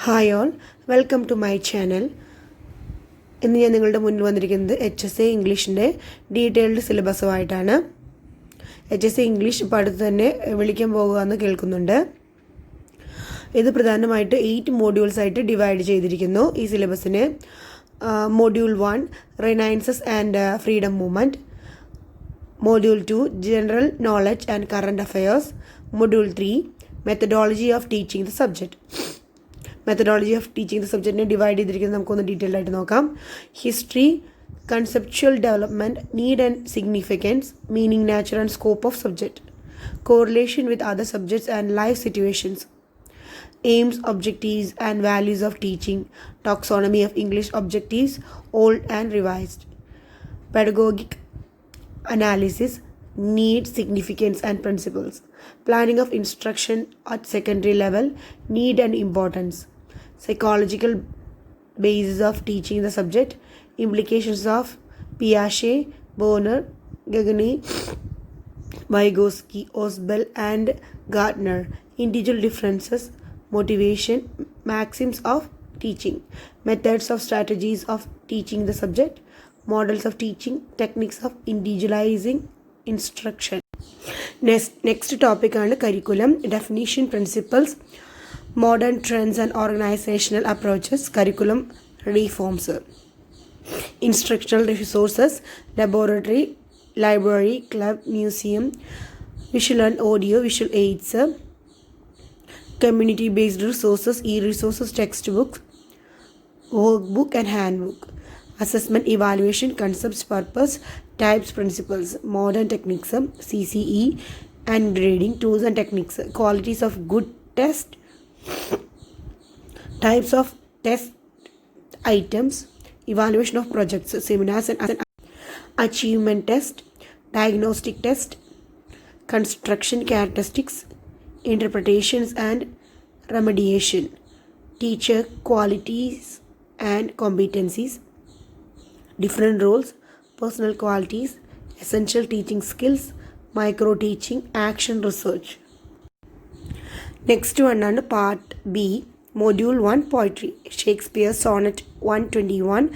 Hi all, welcome to my channel. ഇന്ന് ഞാൻ നിങ്ങളുടെ മുന്നിൽ വന്നിരിക്കുന്നത് HSA ഇംഗ്ലീഷിൻ്റെ ഡീറ്റെയിൽഡ് സിലബസുമായിട്ടാണ്. HSA ഇംഗ്ലീഷ് ഇപ്പോൾ അടുത്ത് തന്നെ വിളിക്കാൻ പോകുക എന്ന് കേൾക്കുന്നുണ്ട്. ഇത് പ്രധാനമായിട്ട് 8 മോഡ്യൂൾസ് ആയിട്ട് ഡിവൈഡ് ചെയ്തിരിക്കുന്നു. ഈ സിലബസിന് module 1 renaissance and freedom movement, module 2 general knowledge and current affairs, module 3 methodology of teaching the subject. Methodology of teaching the സബ്ജക്റ്റിനെ ഡിവൈഡ് ചെയ്തിരിക്കുന്നത് നമുക്കൊന്ന് ഡീറ്റെയിൽഡ് ആയിട്ട് നോക്കാം. History, conceptual development, need and significance, meaning, nature and scope of subject, correlation with other subjects and life situations, aims, objectives and values of teaching, taxonomy of English objectives, old and revised, pedagogic analysis, need, significance and principles, planning of instruction at secondary level, need and importance, psychological basis of teaching the subject, implications of Piaget, Bonner, Gagné, Vygotsky, Osbel and Gardner, individual differences, motivation, maxims of teaching, methods of strategies of teaching the subject, models of teaching, techniques of individualizing instruction. Next topic ആണ് curriculum, definition, principles, modern trends and organizational approaches, curriculum reforms, instructional resources, laboratory, library, club, museum, visual and audio visual aids, community-based resources, e-resources, textbooks, workbook and handbook, assessment, evaluation, concepts, purpose, types, principles, modern techniques, CCE and grading, tools and techniques, qualities of good test, types of test items, evaluation of projects, seminars and achievement test, diagnostic test, construction characteristics, interpretations and remediation, teacher qualities and competencies, different roles, personal qualities, essential teaching skills, micro teaching, action research. Next one on part B, module 1 poetry, Shakespeare sonnet 121,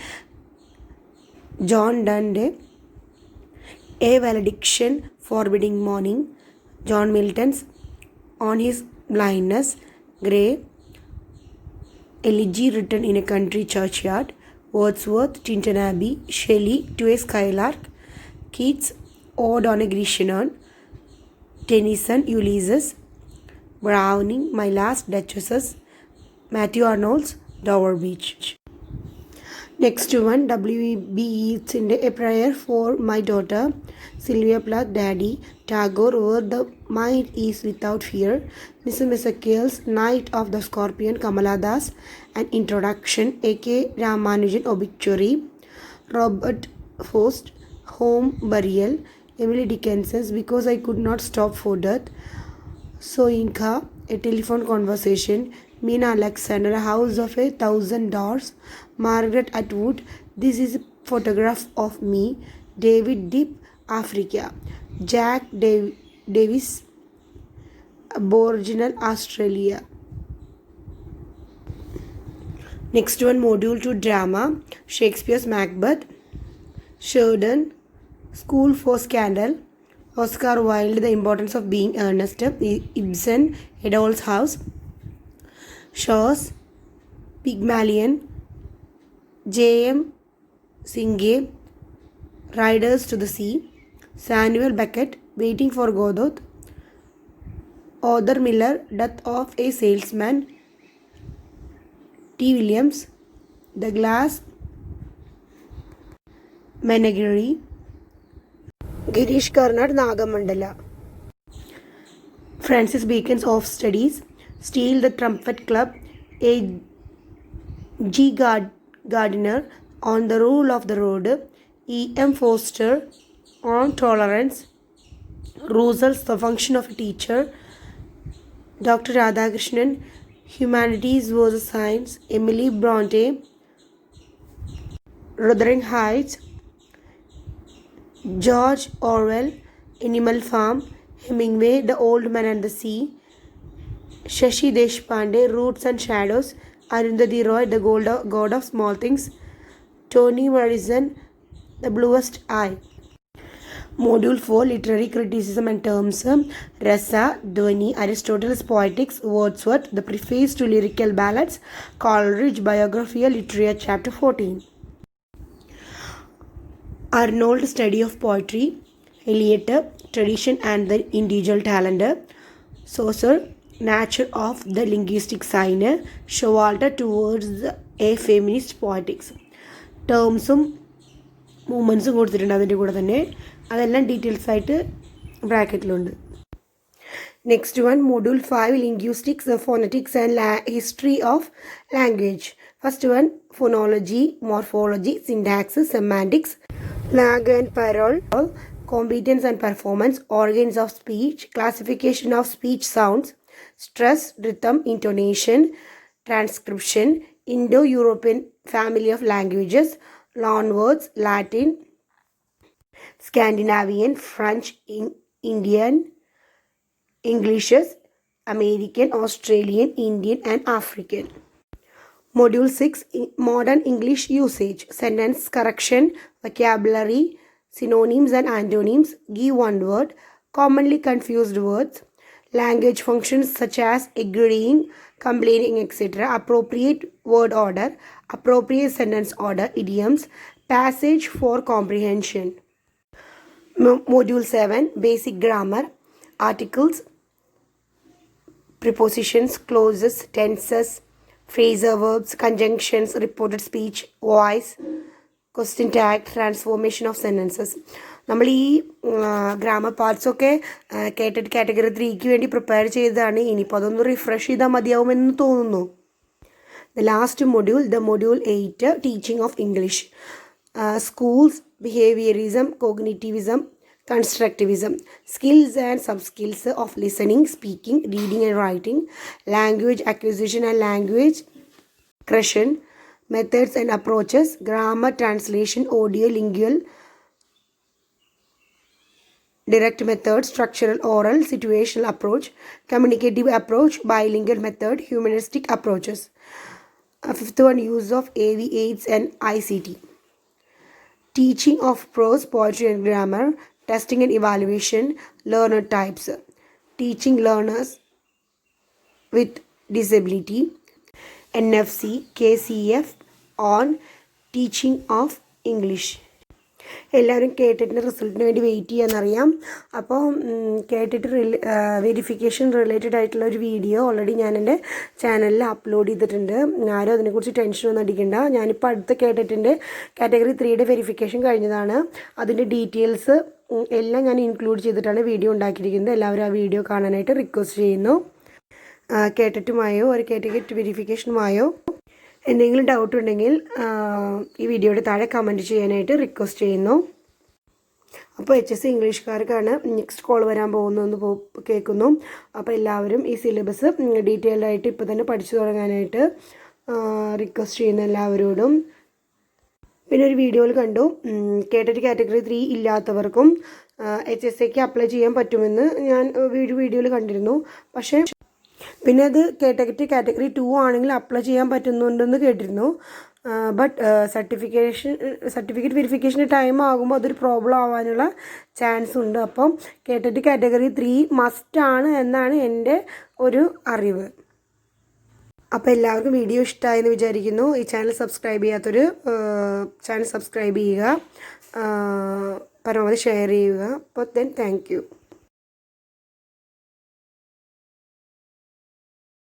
John Donne, A Valediction Forbidding Morning, John Milton's On His Blindness, Gray, Elegy Written in a Country Churchyard, Wordsworth, Tinton Abbey, Shelley, To a Skylark, Keats, Ode on a Grecian Urn, Tennyson, Ulysses, Browning, My Last Duchesses, Matthew Arnold's Dover Beach. Next one, W.B. Yeats in A Prayer for My Daughter, Sylvia Plath, Daddy, Tagore, Where the Mind is Without Fear, Mrs. Ezekiel's Night of the Scorpion, Kamala Das, An Introduction, A.K. Ramanujan Obituary, Robert Frost, Home Burial, Emily Dickinson's Because I Could Not Stop for Death, Soyinka, A Telephone Conversation, Mina Alexander, A House of a Thousand Doors, Margaret Atwood, This is a Photograph of Me, David Deep, Africa, Jack Davis, Aboriginal Australia. Next one, module 2 drama, Shakespeare's Macbeth, Sheridan, School for Scandal, Oscar Wilde, The Importance of Being Earnest, Ibsen, A Doll's House, Shaw's Pygmalion, J.M. Singay, Riders to the Sea, Samuel Beckett, Waiting for Godot, Arthur Miller, Death of a Salesman, T. Williams, The Glass Menagerie, Girish Karnad, Nagamandala, Francis Bacon's Off Studies, Steal the Trumpet Club, A. G. Gardiner, On the Rule of the Road, E. M. Foster, On Tolerance, Russell's The Function of a Teacher, Dr. Radhakrishnan, Humanities versus Science, Emily Bronte, Wuthering Heights, George Orwell, Animal Farm, Hemingway, The Old Man and the Sea, Shashi Deshpande, Roots and Shadows, Arundhati Roy, The God of Small Things. Toni Morrison, The Bluest Eye. Module 4, Literary Criticism and Terms. Rasa, Dhwani, Aristotle's Poetics, Wordsworth, The Preface to Lyrical Ballads, Coleridge, Biography of Literature, Chapter 14. Arnold, Study of Poetry. Eliot, Tradition and the Individual Talent. Saussure, Nature of the Linguistic Sign. Showalter, Towards a Feminist Poetics. ടേംസും മൂവ്മെൻറ്റ്സും കൊടുത്തിട്ടുണ്ട്. അതിൻ്റെ കൂടെ തന്നെ അതെല്ലാം details ആയിട്ട് ബ്രാക്കറ്റിലുണ്ട്. Next one, module 5, linguistics, phonetics and history of language. First one, phonology, morphology, syntax, semantics, language and parole, competence and performance, organs of speech, classification of speech sounds, stress, rhythm, intonation, transcription, Indo-European family of languages, loanwords, Latin, Scandinavian, French, Indian, Englishes, American, Australian, Indian and African. Module 6, Modern English Usage, Sentence Correction, Vocabulary, Synonyms and Antonyms, Give one word, Commonly confused words, Language functions such as agreeing, complaining, etc. Appropriate word order, appropriate sentence order, idioms, passage for comprehension. Module 7, Basic Grammar, Articles, Prepositions, Clauses, Tenses, Phrasal verbs, Conjunctions, Reported speech, Voice, Question tag, Transformation of sentences. നമ്മൾ ഈ grammar പാർട്സൊക്കെ കേട്ടിട്ട് category 3ക്ക് വേണ്ടി prepare ചെയ്തതാണ്. ഇനിയിപ്പോൾ അതൊന്ന് refresh ചെയ്താൽ മതിയാവുമെന്ന് തോന്നുന്നു. The last module, the module 8, teaching of English. Schools, behaviourism, cognitivism, constructivism, skills and sub-skills of listening, speaking, reading and writing, language acquisition and language creation, methods and approaches, grammar, translation, audio, lingual, direct method, structural, oral, situational approach, communicative approach, bilingual method, humanistic approaches. Fifth one, use of AV, AIDS and ICT. Teaching of prose, poetry and grammar, testing and evaluation, learner types, teaching learners with disability, NFC, KCF on teaching of English. എല്ലാവരും കേട്ടിട്ടിൻ്റെ റിസൾട്ടിന് വേണ്ടി wait ചെയ്യാമെന്നറിയാം. അപ്പോൾ കേട്ടിട്ട് verification related ആയിട്ടുള്ള ഒരു video already ഞാൻ എൻ്റെ ചാനലിൽ upload ചെയ്തിട്ടുണ്ട്. ആരും അതിനെക്കുറിച്ച് ടെൻഷനൊന്നും അടിക്കണ്ട. ഞാനിപ്പോൾ അടുത്ത കേട്ടിട്ടിൻ്റെ കാറ്റഗറി 3യുടെ വെരിഫിക്കേഷൻ കഴിഞ്ഞതാണ്. അതിൻ്റെ ഡീറ്റെയിൽസ് എല്ലാം ഞാൻ ഇൻക്ലൂഡ് ചെയ്തിട്ടാണ് വീഡിയോ ഉണ്ടാക്കിയിരിക്കുന്നത്. എല്ലാവരും ആ വീഡിയോ കാണാനായിട്ട് റിക്വസ്റ്റ് ചെയ്യുന്നു. കേട്ടിട്ടുമായോ ഒരു കാറ്റഗറി വെരിഫിക്കേഷനുമായോ എന്തെങ്കിലും ഡൗട്ട് ഉണ്ടെങ്കിൽ ഈ വീഡിയോയുടെ താഴെ കമൻറ്റ് ചെയ്യാനായിട്ട് റിക്വസ്റ്റ് ചെയ്യുന്നു. അപ്പോൾ HSC ഇംഗ്ലീഷുകാർക്കാണ് നെക്സ്റ്റ് കോൾ വരാൻ പോകുന്നതെന്ന് കേൾക്കുന്നു. അപ്പോൾ എല്ലാവരും ഈ സിലബസ് ഡീറ്റെയിൽഡ് ആയിട്ട് ഇപ്പോൾ തന്നെ പഠിച്ചു തുടങ്ങാനായിട്ട് റിക്വസ്റ്റ് ചെയ്യുന്ന എല്ലാവരോടും. പിന്നെ ഒരു വീഡിയോയിൽ കണ്ടു കേട്ടിട്ട് കാറ്റഗറി 3 ഇല്ലാത്തവർക്കും HSAക്ക് അപ്ലൈ ചെയ്യാൻ പറ്റുമെന്ന് ഞാൻ ഒരു വീഡിയോയിൽ കണ്ടിരുന്നു. പക്ഷേ പിന്നെ അത് കാറ്റഗറി 2 ആണെങ്കിൽ അപ്ലൈ ചെയ്യാൻ പറ്റുന്നുണ്ടെന്ന് കേട്ടിരുന്നു. ബട്ട് സർട്ടിഫിക്കറ്റ് വെരിഫിക്കേഷന് ടൈം ആകുമ്പോൾ അതൊരു പ്രോബ്ലം ആവാനുള്ള ചാൻസ് ഉണ്ട്. അപ്പം കാറ്റഗറി 3 മസ്റ്റാണ് എന്നാണ് എൻ്റെ ഒരു അറിവ്. അപ്പോൾ എല്ലാവർക്കും വീഡിയോ ഇഷ്ടമായെന്ന് വിചാരിക്കുന്നു. ഈ ചാനൽ സബ്സ്ക്രൈബ് ചെയ്യാത്തൊരു ചാനൽ സബ്സ്ക്രൈബ് ചെയ്യുക, പരമാവധി ഷെയർ ചെയ്യുക. അപ്പോൾ താങ്ക് യു.